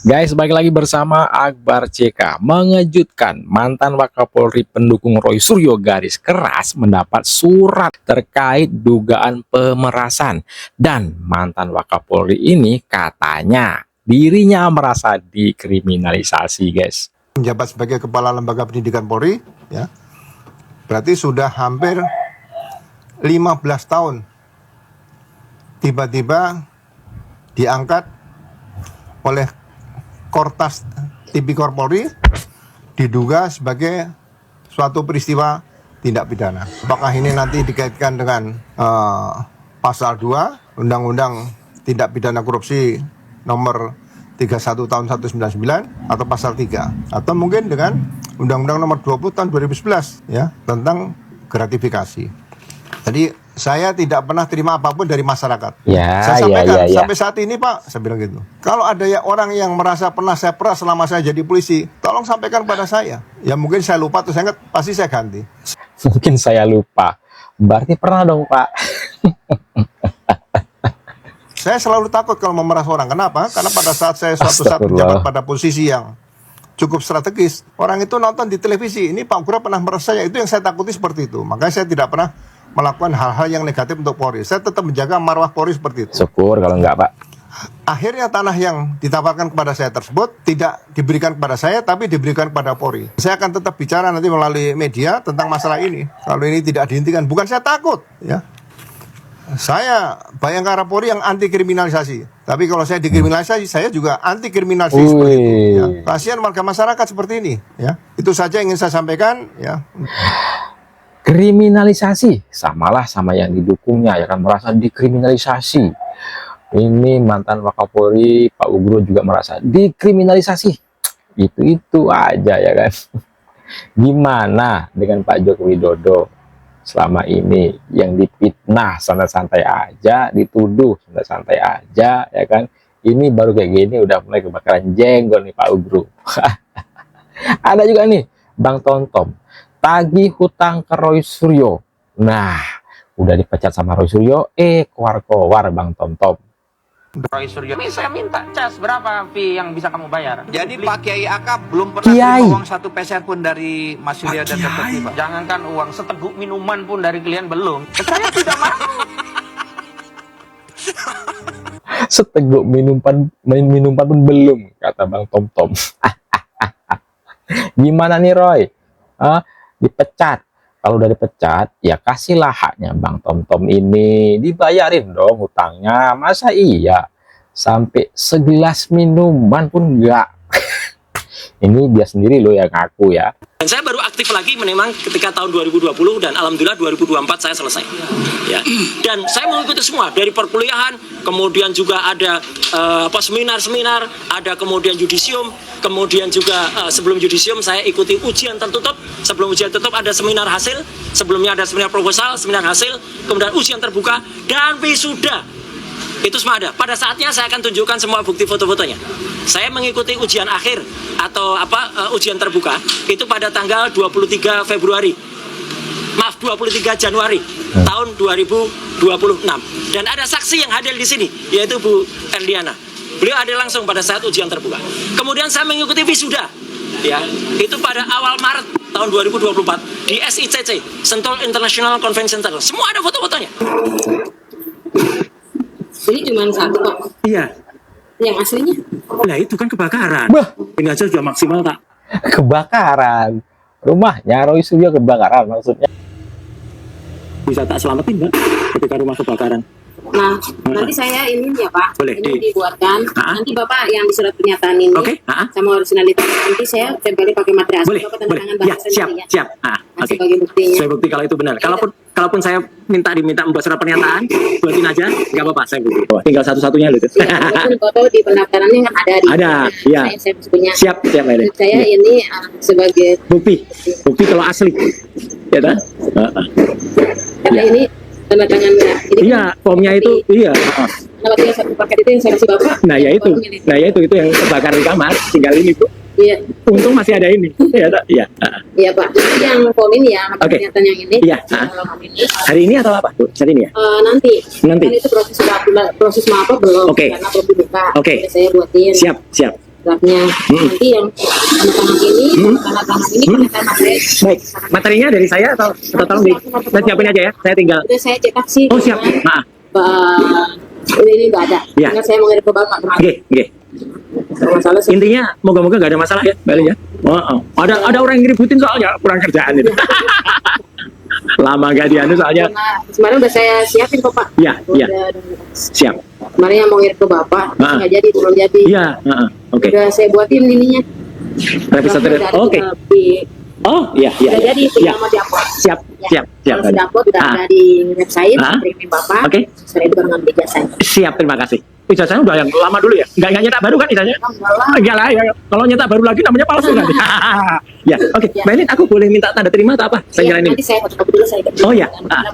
Guys, balik lagi bersama Akbar CK. Mengejutkan, mantan Wakapolri pendukung Roy Suryo garis keras mendapat surat terkait dugaan pemerasan. Dan mantan Wakapolri ini katanya dirinya merasa dikriminalisasi, guys. Menjabat sebagai Kepala Lembaga Pendidikan Polri, ya, berarti sudah hampir 15 tahun. Tiba-tiba diangkat oleh Kortas Tipikor Polri diduga sebagai suatu peristiwa tindak pidana. Apakah ini nanti dikaitkan dengan pasal 2 Undang-Undang Tindak Pidana Korupsi nomor 31 tahun 1999 atau pasal 3 atau mungkin dengan Undang-Undang nomor 20 tahun 2011 ya tentang gratifikasi. Jadi saya tidak pernah terima apapun dari masyarakat. Saya sampaikan sampai saat ini, Pak, saya bilang gitu. Kalau ada ya orang yang merasa pernah saya peras selama saya jadi polisi, tolong sampaikan pada saya. Ya mungkin saya lupa atau saya ingat, pasti saya ganti. Mungkin saya lupa. Berarti pernah dong, Pak. Saya selalu takut kalau memeras orang. Kenapa? Karena pada saat saya suatu saat menjabat pada posisi yang cukup strategis, orang itu nonton di televisi, ini Pak Gura pernah memeras saya. Itu yang saya takuti seperti itu. Makanya saya tidak pernah melakukan hal-hal yang negatif untuk Polri. Saya tetap menjaga marwah Polri seperti itu. Syukur kalau enggak, Pak. Akhirnya tanah yang ditawarkan kepada saya tersebut tidak diberikan kepada saya, tapi diberikan kepada Polri. Saya akan tetap bicara nanti melalui media tentang masalah ini. Kalau ini tidak dihentikan, bukan saya takut, ya. Saya Bayangkara Polri yang anti kriminalisasi. Tapi kalau saya dikriminalisasi, saya juga anti kriminalisasi seperti itu. Ya. Kasihan warga masyarakat seperti ini. Ya. Itu saja yang ingin saya sampaikan. Ya. Kriminalisasi samalah sama yang didukungnya, ya kan, merasa dikriminalisasi. Ini mantan Wakapolri Pak Ugro juga merasa dikriminalisasi. Itu aja, ya kan. Gimana dengan Pak Joko Widodo selama ini yang difitnah santai-santai aja, dituduh santai-santai aja, ya kan. Ini baru kayak gini udah mulai kebakaran jenggot nih Pak Ugro. Ada juga nih Bang Tontom tagih hutang ke Roy Suryo. Nah, udah dipecat sama Roy Suryo, keluar Bang Tontom. Roy Suryo, ini saya minta cas berapa fee yang bisa kamu bayar. Jadi Pak Kiai Akap belum pernah terima uang 1 peser pun dari Mas Surya dan Dr. Pak. Jangankan uang seteguk minuman pun dari kalian belum. Saya tidak mau. Seteguk minuman pun belum, kata Bang Tontom. Gimana nih Roy? Dipecat. Kalau udah dipecat, ya kasihlah haknya Bang Tontom ini, dibayarin dong hutangnya. Masa iya sampai segelas minuman pun enggak? Ini dia sendiri loh yang ngaku ya. Dan saya baru aktif lagi memang ketika tahun 2020 dan alhamdulillah 2024 saya selesai. Ya. Dan saya mengikuti semua dari perkuliahan, kemudian juga ada seminar-seminar, ada kemudian yudisium, kemudian juga sebelum yudisium saya ikuti ujian tertutup, sebelum ujian tertutup ada seminar hasil, sebelumnya ada seminar proposal, seminar hasil, kemudian ujian terbuka dan wisuda. Itu semua ada. Pada saatnya saya akan tunjukkan semua bukti foto-fotonya. Saya mengikuti ujian akhir atau ujian terbuka itu pada tanggal 23 Februari. Maaf, 23 Januari tahun 2026. Dan ada saksi yang hadir di sini yaitu Bu Erdiana. Beliau hadir langsung pada saat ujian terbuka. Kemudian saya mengikuti wisuda. Ya, itu pada awal Maret tahun 2024 di SICC, Sentul International Convention Center. Semua ada foto-fotonya. Ini cuma satu, Pak. Iya. Yang aslinya? Nah itu kan kebakaran. Bah. Ini aja sudah maksimal tak? Kebakaran. Rumahnya Roy Suryo kebakaran maksudnya. Bisa tak selamatin Mbak ketika rumah kebakaran? Nah, nanti saya ini ya Pak. Boleh, ini dibuatkan. Nanti Bapak yang di surat pernyataan ini sama originalitas. Nanti saya tempeli pakai materai asli. Boleh, Bapak tanda tangan ya, siap. Sebagai buktinya. Saya bukti kalau itu benar. Kalaupun saya diminta membuat surat pernyataan, buatin aja, nggak apa-apa, saya bukti. Tinggal satu-satunya loh. Ya, walaupun foto di pendaftarannya kan ada. Iya. Saya punya. Siap, Lele. Saya ini sebagai bukti kalau asli. Ya kan? Karena ini tanda tangan ya. Iya, formnya itu iya. Kalau yang satu paket itu yang saya kasih Bapak. Nah ya itu yang kebakaran di kamar, tinggal ini Bu. Iya. Untung masih ada ini. Iya. Iya Pak. Jadi yang form ini ya, pernyataan yang ini. Iya. Hari ini atau apa Bu? Hari ini ya? Nanti. Nanti. Kan itu proses apa belum? Oke. Karena belum dibuka. Oke. Saya buatin. Siap. draftnya. Nanti yang tanda tangan ini pakai materi. Baik, materinya dari saya atau tolong saya siapin aja ya, saya tinggal. Udah saya cetak sih. Oh siap, maaf. Ini nggak ada. Ya. Tinggal saya mau ngirim ke bapak kemarin. Oke. Masalah sih. Intinya moga-moga gak ada masalah ya, Mbak Lin ya. Ada orang yang ngeributin soalnya kurang kerjaan itu. Lama gak dianu soalnya. Kemarin udah saya siapin kok Pak. Iya. Siap. Kemarin yang mau ngirim ke bapak, nggak jadi, belum jadi. Iya. Oke. Udah saya buatin ininya. Revisor. Oke. Oh iya. Udah jadi, tinggal mau diupload. Siap. Kalau sudah upload, udah ada di website, kirim bapak. Oke. Saya juga ngambil ijazahnya. Siap, terima kasih. Ijazahnya udah yang lama dulu ya? Nggak nyetak baru kan ijazahnya? Enggak lah, ya. Kalau nyetak baru lagi namanya palsu nanti. Ya, oke. Mbak Lin, aku boleh minta tanda terima atau apa? Saya kira ini. Nanti saya fotokopi dulu, saya Oh ya.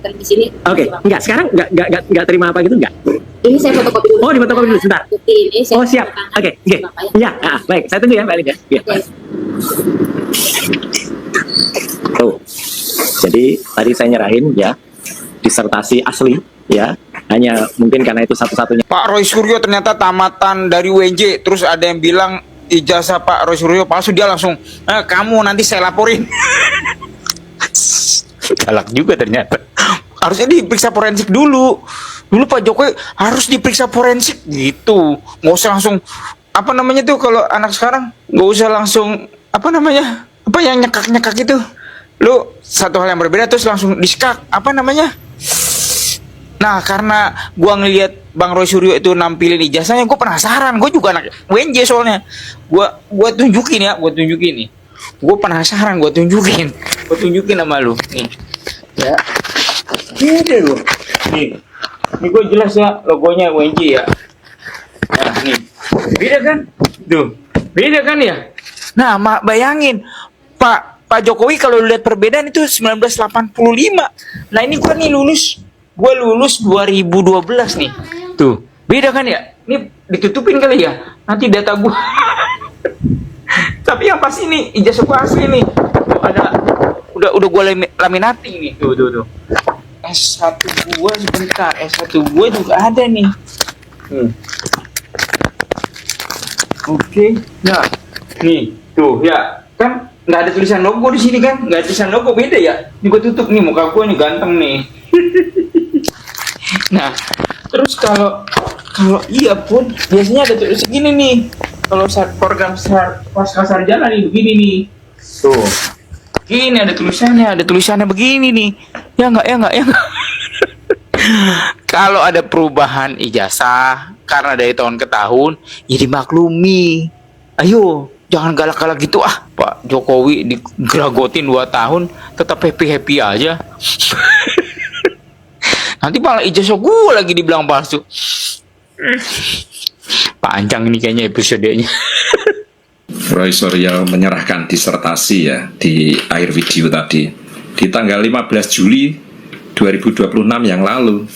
di sini. Oke. Enggak, sekarang enggak terima apa gitu enggak? Ini saya fotokopi dulu. Oh, di fotokopi dulu sebentar. Ini saya Oh, siap. Oke. Ya, baik. Saya tunggu ya, Mbak Lin ya. Tuh. Jadi tadi saya nyerahin ya disertasi asli ya, hanya mungkin karena itu satu-satunya. Pak Roy Suryo ternyata tamatan dari UNJ, terus ada yang bilang ijazah Pak Roy Suryo palsu, dia langsung kamu nanti saya laporin. Galak juga ternyata. Harusnya diperiksa forensik dulu Pak Jokowi harus diperiksa forensik gitu, nggak usah langsung apa namanya tuh, kalau anak sekarang nggak usah langsung apa namanya, apa yang nyekak itu, lu satu hal yang berbeda terus langsung diskak apa namanya. Nah, karena gua ngelihat Bang Roy Suryo itu nampilin ijazahnya, gua penasaran. Gua juga anak WNJ soalnya. Gua tunjukin nih. Gua penasaran, gua tunjukin sama lu. Nih. Ya. Ini lu. Nih. Ini gua jelas ya logonya WNJ ya. Nah, nih. Beda kan? Tuh. Beda kan ya? Nah, bayangin Pak Jokowi kalau lihat perbedaan itu 1985. Nah, ini gua nih Gue lulus 2012 nih. Tuh, beda kan ya? Ini ditutupin kali ya? Nanti data gue. Tapi yang pasti nih, ijazah gue asli nih. Tuh, ada udah gue laminating nih. Tuh. S1 gue sebentar. S1 gue juga ada nih. Oke. Nah, nih, tuh ya. Kan nggak ada tulisan logo di sini kan? Nggak ada tulisan logo, beda ya? Ini gue tutup nih, muka gue nih ganteng nih. Nah, terus kalau iya pun biasanya ada tulis segini nih. Kalau program pasca sarjana nih begini nih. Tuh. Gini ada tulisannya begini nih. Ya enggak. Kalau ada perubahan ijazah karena dari tahun ke tahun, ya dimaklumi. Ayo, jangan galak-galak gitu Pak Jokowi digeragotin 2 tahun tetap happy aja. Nanti malah ijazah gue lagi dibilang palsu. Panjang ini kayaknya episodenya. Roy Suryo menyerahkan disertasi ya di akhir video tadi di tanggal 15 Juli 2026 yang lalu.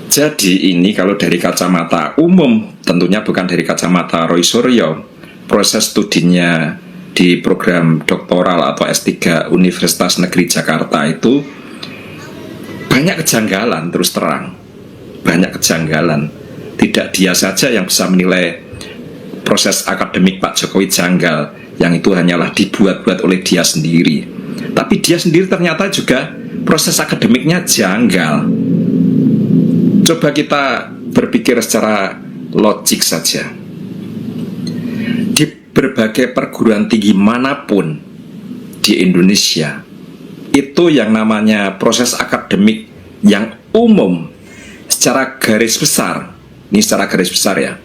Jadi ini kalau dari kacamata umum, tentunya bukan dari kacamata Roy Suryo, proses studinya di program doktoral atau S3 Universitas Negeri Jakarta itu banyak kejanggalan, terus terang banyak kejanggalan. Tidak dia saja yang bisa menilai proses akademik Pak Jokowi janggal, yang itu hanyalah dibuat-buat oleh dia sendiri, tapi dia sendiri ternyata juga proses akademiknya janggal. Coba kita berpikir secara logik saja. Di berbagai perguruan tinggi manapun di Indonesia, itu yang namanya proses akademik yang umum secara garis besar, ini secara garis besar ya,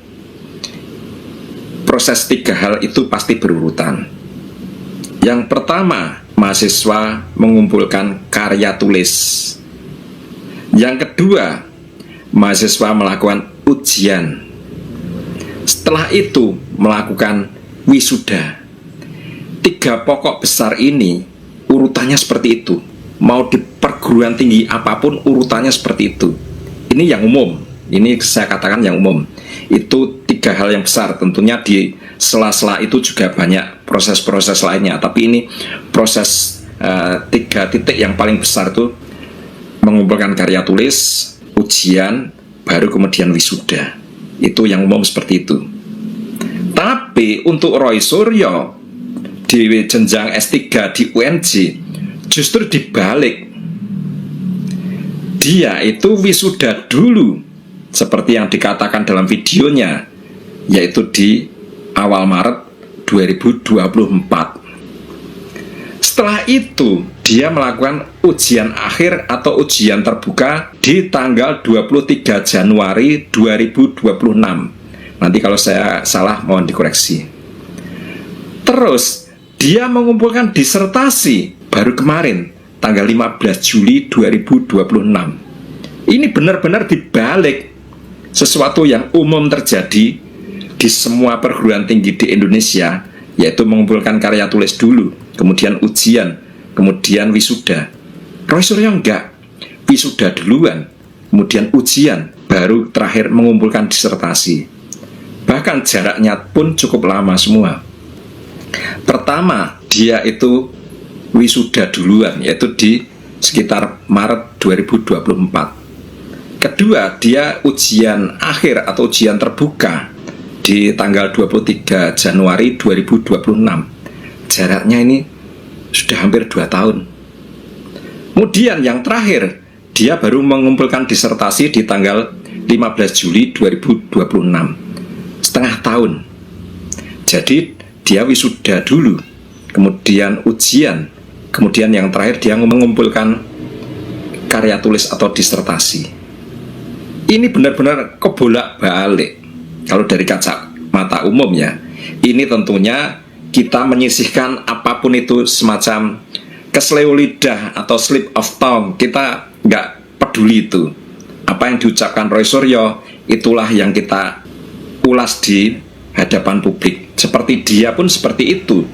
proses 3 hal itu pasti berurutan. Yang pertama, mahasiswa mengumpulkan karya tulis. Yang kedua, mahasiswa melakukan ujian. Setelah itu melakukan wisuda. 3 pokok besar ini urutannya seperti itu. Mau di perguruan tinggi apapun urutannya seperti itu. Ini yang umum. Ini saya katakan yang umum. Itu 3 hal yang besar. Tentunya di sela-sela itu juga banyak proses-proses lainnya. Tapi ini proses 3 titik yang paling besar itu mengumpulkan karya tulis, ujian, baru kemudian wisuda. Itu yang umum seperti itu. Tapi untuk Roy Suryo di jenjang S3 di UNJ justru dibalik. Dia itu wisuda dulu, seperti yang dikatakan dalam videonya, yaitu di awal Maret 2024. Setelah itu, dia melakukan ujian akhir atau ujian terbuka di tanggal 23 Januari 2026. Nanti kalau saya salah, mohon dikoreksi. Terus, dia mengumpulkan disertasi baru kemarin, tanggal 15 Juli 2026. Ini benar-benar dibalik sesuatu yang umum terjadi di semua perguruan tinggi di Indonesia, yaitu mengumpulkan karya tulis dulu, kemudian ujian, kemudian wisuda. Roy Suryo enggak, wisuda duluan, kemudian ujian, baru terakhir mengumpulkan disertasi. Bahkan jaraknya pun cukup lama semua. Pertama, dia itu wisuda duluan, yaitu di sekitar Maret 2024. Kedua, dia ujian akhir atau ujian terbuka di tanggal 23 Januari 2026. Jaraknya ini sudah hampir 2 tahun. Kemudian yang terakhir, dia baru mengumpulkan disertasi di tanggal 15 Juli 2026. Setengah tahun. Jadi dia wisuda dulu, kemudian ujian, kemudian yang terakhir dia mengumpulkan karya tulis atau disertasi. Ini benar-benar kebolak-balik. Kalau dari kacamata umum ya, ini tentunya kita menyisihkan apapun itu semacam keseleo lidah atau slip of tongue. Kita nggak peduli itu. Apa yang diucapkan Roy Suryo, itulah yang kita ulas di hadapan publik. Seperti dia pun seperti itu.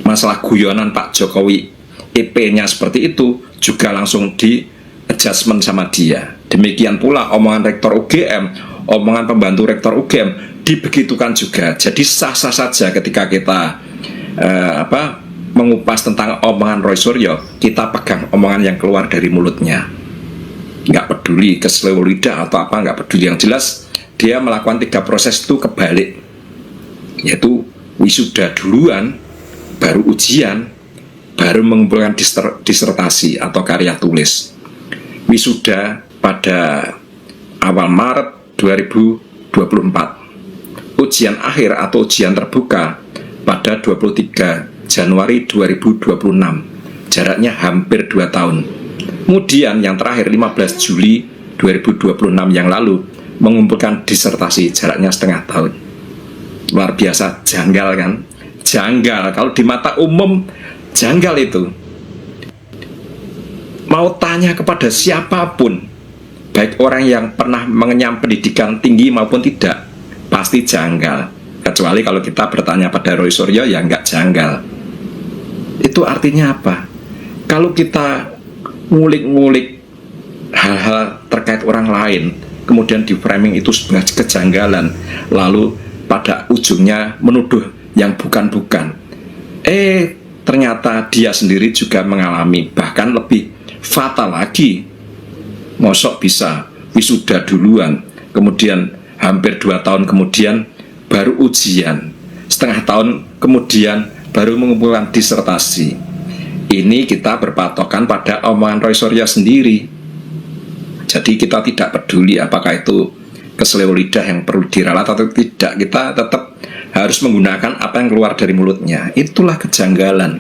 Masalah guyonan Pak Jokowi, EP-nya seperti itu, juga langsung di adjustment sama dia. Demikian pula omongan rektor UGM, omongan pembantu rektor UGM dibegitukan juga. Jadi sah-sah saja ketika kita mengupas tentang omongan Roy Suryo, kita pegang omongan yang keluar dari mulutnya. Nggak peduli keseleo lidah atau apa, nggak peduli. Yang jelas dia melakukan 3 proses itu kebalik, yaitu wisuda duluan, baru ujian, baru mengumpulkan disertasi atau karya tulis. Wisuda pada awal Maret 2024. Ujian akhir atau ujian terbuka pada 23 Januari 2026. Jaraknya hampir 2 tahun. Kemudian yang terakhir 15 Juli 2026 yang lalu mengumpulkan disertasi, jaraknya setengah tahun. Luar biasa, janggal kan? Janggal, kalau di mata umum janggal itu. Mau tanya kepada siapapun, baik orang yang pernah mengenyam pendidikan tinggi maupun tidak, pasti janggal. Kecuali kalau kita bertanya pada Roy Suryo, ya nggak janggal. Itu artinya apa? Kalau kita ngulik-ngulik hal-hal terkait orang lain, kemudian di framing itu sebagai kejanggalan, lalu pada ujungnya menuduh yang bukan-bukan, ternyata dia sendiri juga mengalami, bahkan lebih fatal lagi. Mosok bisa wisuda duluan, kemudian hampir 2 tahun kemudian baru ujian, setengah tahun kemudian baru mengumpulkan disertasi. Ini kita berpatokan pada omongan Roy Suryo sendiri. Jadi kita tidak peduli apakah itu keseleo lidah yang perlu diralat atau tidak. Kita tetap harus menggunakan apa yang keluar dari mulutnya. Itulah kejanggalan.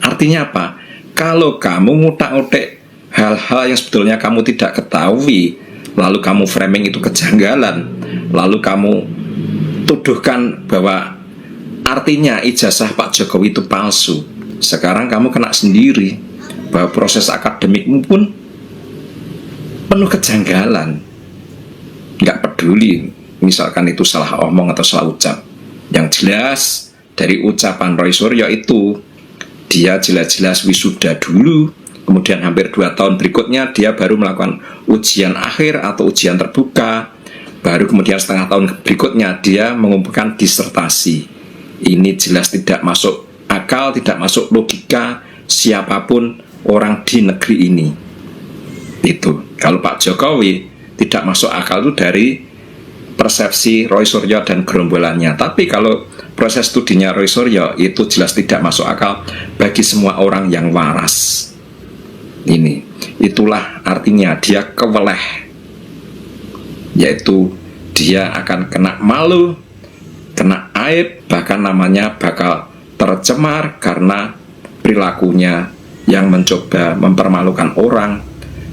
Artinya apa? Kalau kamu ngutak-ngutik hal-hal yang sebetulnya kamu tidak ketahui, lalu kamu framing itu kejanggalan, lalu kamu tuduhkan bahwa artinya ijazah Pak Jokowi itu palsu, sekarang kamu kena sendiri bahwa proses akademikmu pun penuh kejanggalan. Nggak peduli misalkan itu salah omong atau salah ucap. Yang jelas dari ucapan Roy Suryo itu, dia jelas-jelas wisuda dulu, kemudian hampir 2 tahun berikutnya dia baru melakukan ujian akhir atau ujian terbuka, baru kemudian setengah tahun berikutnya dia mengumpulkan disertasi. Ini jelas tidak masuk akal, tidak masuk logika siapapun orang di negeri ini. Itu kalau Pak Jokowi tidak masuk akal itu dari persepsi Roy Suryo dan gerombolannya. Tapi kalau proses studinya Roy Suryo itu jelas tidak masuk akal bagi semua orang yang waras. Ini, itulah artinya dia keweleh, yaitu dia akan kena malu, kena aib, bahkan namanya bakal tercemar karena perilakunya yang mencoba mempermalukan orang,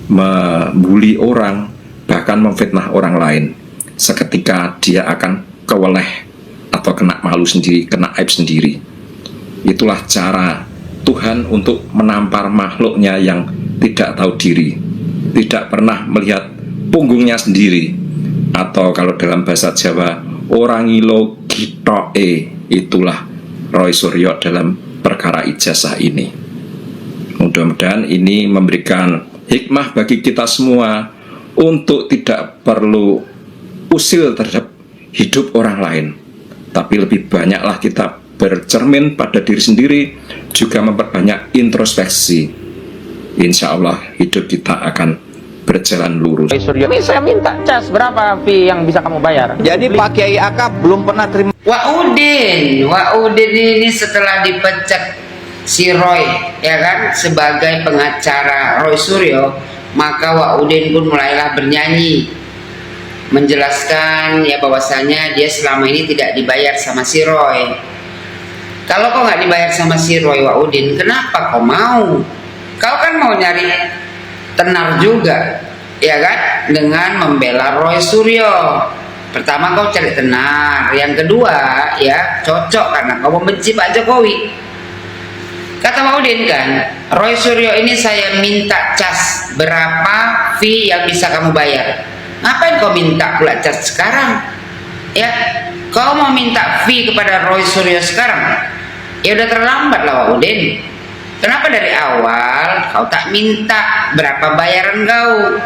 membuli orang, bahkan memfitnah orang lain. Seketika dia akan keweleh atau kena malu sendiri, kena aib sendiri. Itulah cara Tuhan untuk menampar makhluknya yang tidak tahu diri, tidak pernah melihat punggungnya sendiri, atau kalau dalam bahasa Jawa orang ilo gitoe. Itulah Roy Suryo dalam perkara ijazah ini. Mudah-mudahan ini memberikan hikmah bagi kita semua untuk tidak perlu usil terhadap hidup orang lain, tapi lebih banyaklah kita bercermin pada diri sendiri, juga memperbanyak introspeksi. Insya Allah hidup kita akan berjalan lurus. Ini saya minta cas berapa fee yang bisa kamu bayar? Jadi Pak Kiai Aka belum pernah terima. Wak Udin ini setelah dipecat si Roy, ya kan, sebagai pengacara Roy Suryo, maka Wak Udin pun mulailah bernyanyi menjelaskan ya bahwasanya dia selama ini tidak dibayar sama si Roy. Kalau kau nggak dibayar sama si Roy, Wak Udin, kenapa kau mau? Kau kan mau nyari tenar juga, ya kan, dengan membela Roy Suryo. Pertama kau cari tenar, yang kedua ya cocok karena kau membenci Pak Jokowi. Kata Pak Udin kan, Roy Suryo ini saya minta cas, berapa fee yang bisa kamu bayar? Ngapain kau minta pula cas sekarang? Ya, kau mau minta fee kepada Roy Suryo sekarang? Ya udah terlambat lah Pak Udin. Kenapa dari awal kau tak minta berapa bayaran kau?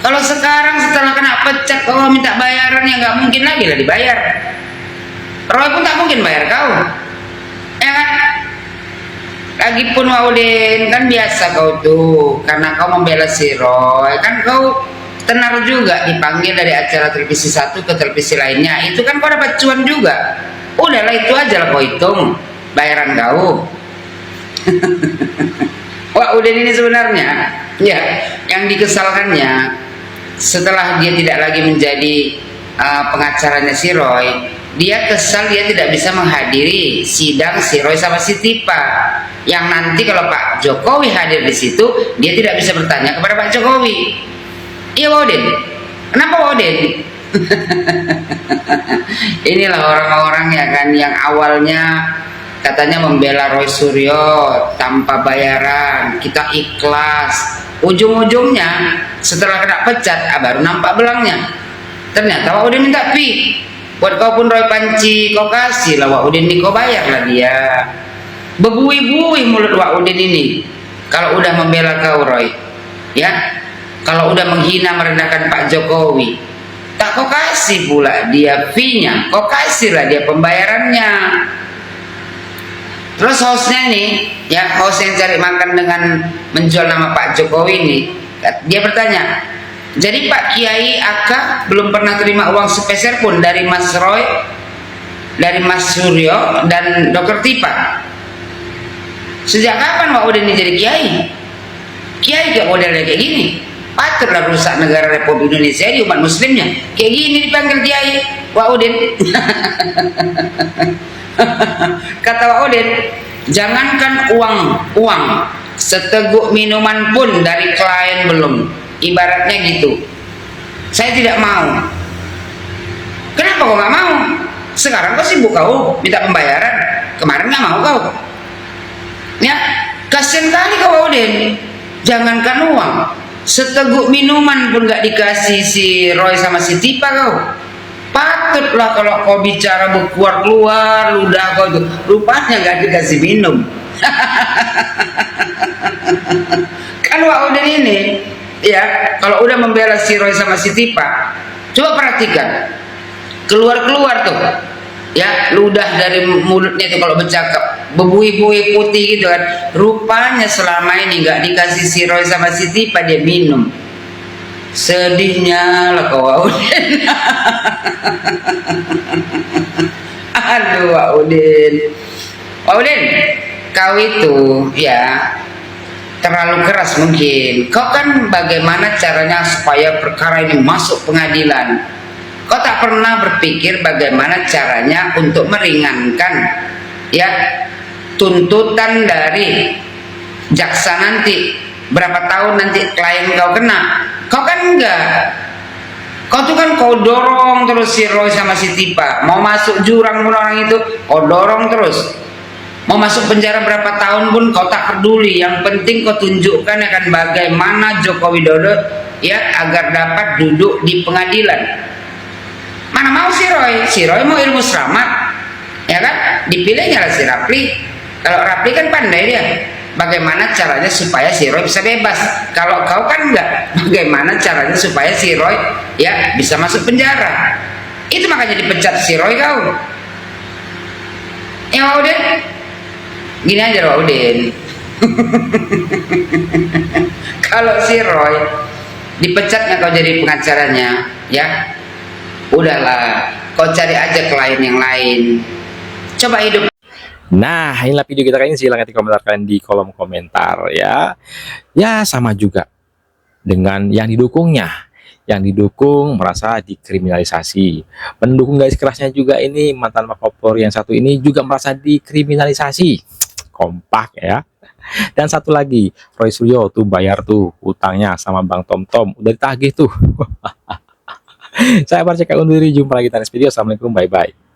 Kalau sekarang setelah kena pecat kau minta bayaran, ya nggak mungkin lagi lah dibayar. Roy pun tak mungkin bayar kau, ya kan? Lagipun Wak Udin, kan biasa kau tuh, karena kau membela si Roy, kan kau tenar juga dipanggil dari acara televisi satu ke televisi lainnya. Itu kan kau dapat cuan juga. Udahlah itu aja lah kau hitung bayaran kau. Wak Udin ini sebenarnya ya yang dikesalkannya setelah dia tidak lagi menjadi pengacaranya si Roy, dia kesal dia tidak bisa menghadiri sidang si Roy sama si Tipa, yang nanti kalau Pak Jokowi hadir di situ dia tidak bisa bertanya kepada Pak Jokowi. Iya Wak Udin, kenapa Wak Udin? Inilah orang-orang ya kan yang awalnya katanya membela Roy Suryo tanpa bayaran, kita ikhlas. Ujung-ujungnya setelah kena pecat baru nampak belangnya. Ternyata Wak Udin minta fee. Buat kau pun Roy Panci kau kasih lah Wak Udin ini, kau bayar lah dia. Bebui-bui mulut Wak Udin ini kalau udah membela kau Roy, ya. Kalau udah menghina merendahkan Pak Jokowi, tak kau kasih pula dia fee-nya, kau kasih lah dia pembayarannya. Terus hostnya nih, ya host yang cari makan dengan menjual nama Pak Jokowi ini, dia bertanya, jadi Pak Kiai Aka belum pernah terima uang sepeser pun dari Mas Roy, dari Mas Suryo dan Dr. Tipa. Sejak kapan Wak Udin ini jadi kiai? Kiai gak modelnya kayak gini. Patutlah rusak negara Republik Indonesia di umat muslimnya. Kayak gini dipanggil kiai Wak Udin. Kata Wak Udin, jangankan uang seteguk minuman pun dari klien belum, ibaratnya gitu. Saya tidak mau. Kenapa kau nggak mau? Sekarang kau sibuk kau minta pembayaran, kemarin nggak mau kau. Ya, kasian kali kau Wak Udin. Jangankan uang, seteguk minuman pun nggak dikasih si Roy sama si Tipa kau. Patutlah kalau kau bicara berkeluar-keluar ludah kau itu, rupanya nggak dikasih minum. Kan Wak Udin ini ya kalau udah membela si Roy sama si Tipa, coba perhatikan keluar-keluar tuh ya ludah dari mulutnya itu kalau bercakap bebui-bui putih gitu kan, rupanya selama ini nggak dikasih si Roy sama si Tipa dia minum. Sedihnya lah kau Wak Udin. Aduh Wak Udin. Wak Udin, kau itu ya terlalu keras mungkin. Kau kan bagaimana caranya supaya perkara ini masuk pengadilan. Kau tak pernah berpikir bagaimana caranya untuk meringankan ya tuntutan dari jaksa nanti. Berapa tahun nanti klien kau kena. Kau kan enggak. Kau tuh kan kau dorong terus si Roy sama si Tipa. Mau masuk jurang pun orang itu kau dorong terus. Mau masuk penjara berapa tahun pun kau tak peduli. Yang penting kau tunjukkan akan bagaimana Joko Widodo ya agar dapat duduk di pengadilan. Mana mau si Roy? Si Roy mau ilmu selamat, ya kan? Dipilihnya lah si Rapli. Kalau Rapli kan pandai dia. Bagaimana caranya supaya si Roy bisa bebas? Kalau kau kan enggak. Bagaimana caranya supaya si Roy ya bisa masuk penjara? Itu makanya dipecat si Roy kau. Ya Wak Udin, gini aja Wak Udin. Kalau si Roy dipecatnya kau jadi pengacaranya, ya udahlah, kau cari aja klien yang lain. Coba hidup. Nah, inilah video kita kali ini. Silahkan di komentar kalian di kolom komentar ya. Ya, sama juga dengan yang didukungnya. Yang didukung merasa dikriminalisasi. Pendukung garis kerasnya juga ini, mantan Wakapolri yang satu ini juga merasa dikriminalisasi. Kompak ya. Dan satu lagi, Roy Suryo tuh bayar tuh utangnya sama Bang Tom udah ditagih tuh. Saya Barceka undur diri, jumpa lagi di next video. Assalamualaikum, bye bye.